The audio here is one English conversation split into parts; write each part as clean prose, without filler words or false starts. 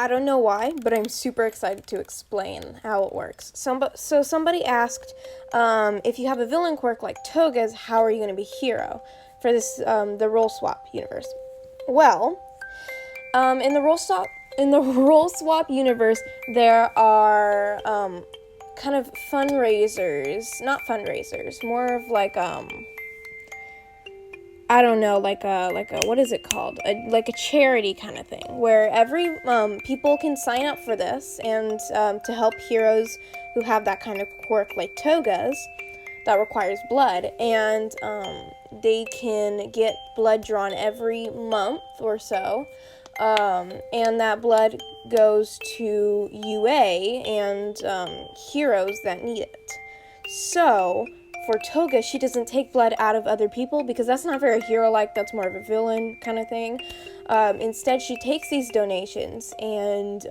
I don't know why, but I'm super excited to explain how it works. So somebody asked, if you have a villain quirk like Toga's, how are you going to be hero for this the RoleSwap universe? Well, in the RoleSwap universe, there are kind of fundraisers, not fundraisers, more of like I don't know, like a what is it called? Like a charity kind of thing, where every people can sign up for this and to help heroes who have that kind of quirk like Toga's that requires blood, and they can get blood drawn every month or so, and that blood goes to UA and heroes that need it. So for Toga, she doesn't take blood out of other people because that's not very hero-like. That's more of a villain kind of thing. Instead, she takes these donations and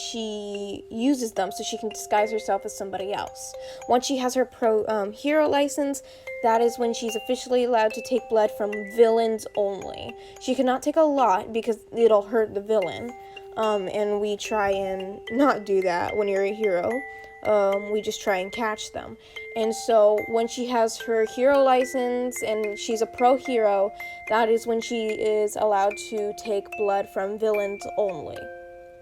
she uses them so she can disguise herself as somebody else. Once she has her pro hero license, that is when she's officially allowed to take blood from villains only. She cannot take a lot because it'll hurt the villain. And we try and not do that when you're a hero. We just try and catch them. And so when she has her hero license and she's a pro hero, that is when she is allowed to take blood from villains only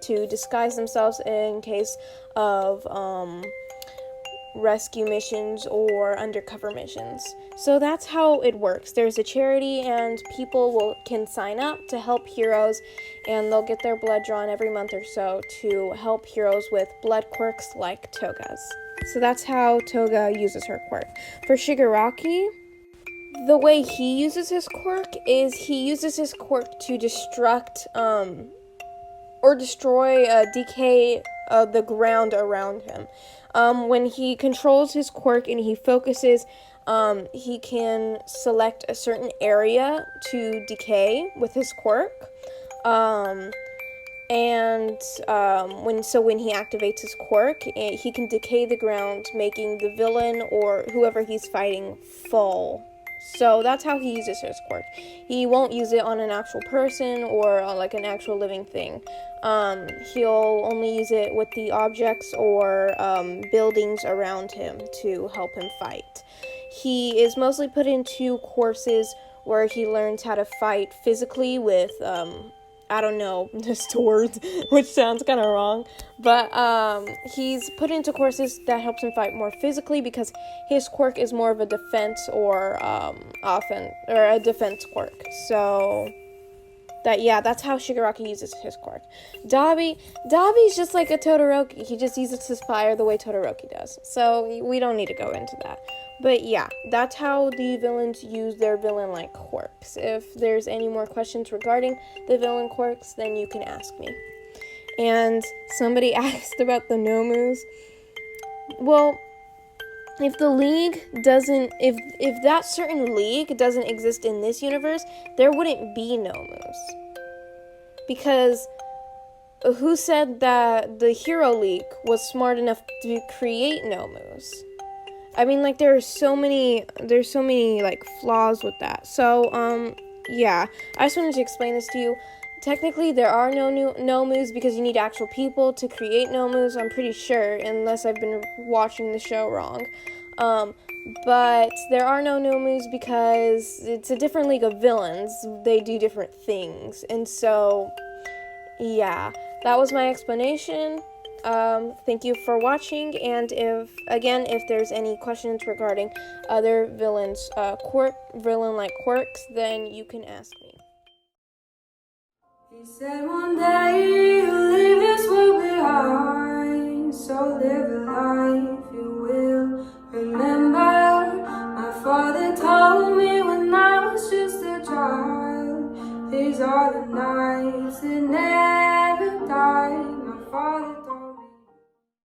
to disguise themselves in case of rescue missions or undercover missions. So that's how it works. There's a charity and people can sign up to help heroes, and they'll get their blood drawn every month or so to help heroes with blood quirks like Toga's. So that's how Toga uses her quirk. For Shigaraki, the way he uses his quirk is he uses his quirk to destruct or destroy, decay the ground around him. When he controls his quirk and he focuses, he can select a certain area to decay with his quirk. When he activates his quirk, he can decay the ground, making the villain or whoever he's fighting fall. So that's how he uses his quirk. He won't use it on an actual person or on like an actual living thing. He'll only use it with the objects or buildings around him to help him fight. He is mostly put into courses where he learns how to fight physically with I don't know, swords, which sounds kind of wrong, but he's put into courses that helps him fight more physically because his quirk is more of a defense or offense, or a defense quirk. So that's how Shigaraki uses his quirk. Dabi's just like a Todoroki. He just uses his fire the way Todoroki does. So we don't need to go into that. But yeah, that's how the villains use their villain-like quirks. If there's any more questions regarding the villain quirks, then you can ask me. And somebody asked about the Nomus. Well, if the league doesn't, if that certain league doesn't exist in this universe, there wouldn't be Nomus. Because who said that the Hero League was smart enough to create Nomus? I mean, like, there's so many, like, flaws with that. So, yeah, I just wanted to explain this to you. Technically, there are no new Nomus because you need actual people to create Nomus, I'm pretty sure, unless I've been watching the show wrong. But there are no Nomus because it's a different league of villains. They do different things. And so, yeah, that was my explanation. Thank you for watching, and if there's any questions regarding other villains, villain-like quirks, then you can ask me. He said one day you'll leave this world behind, so live a life you will remember. My father told me when I was just a child, these are the nights that never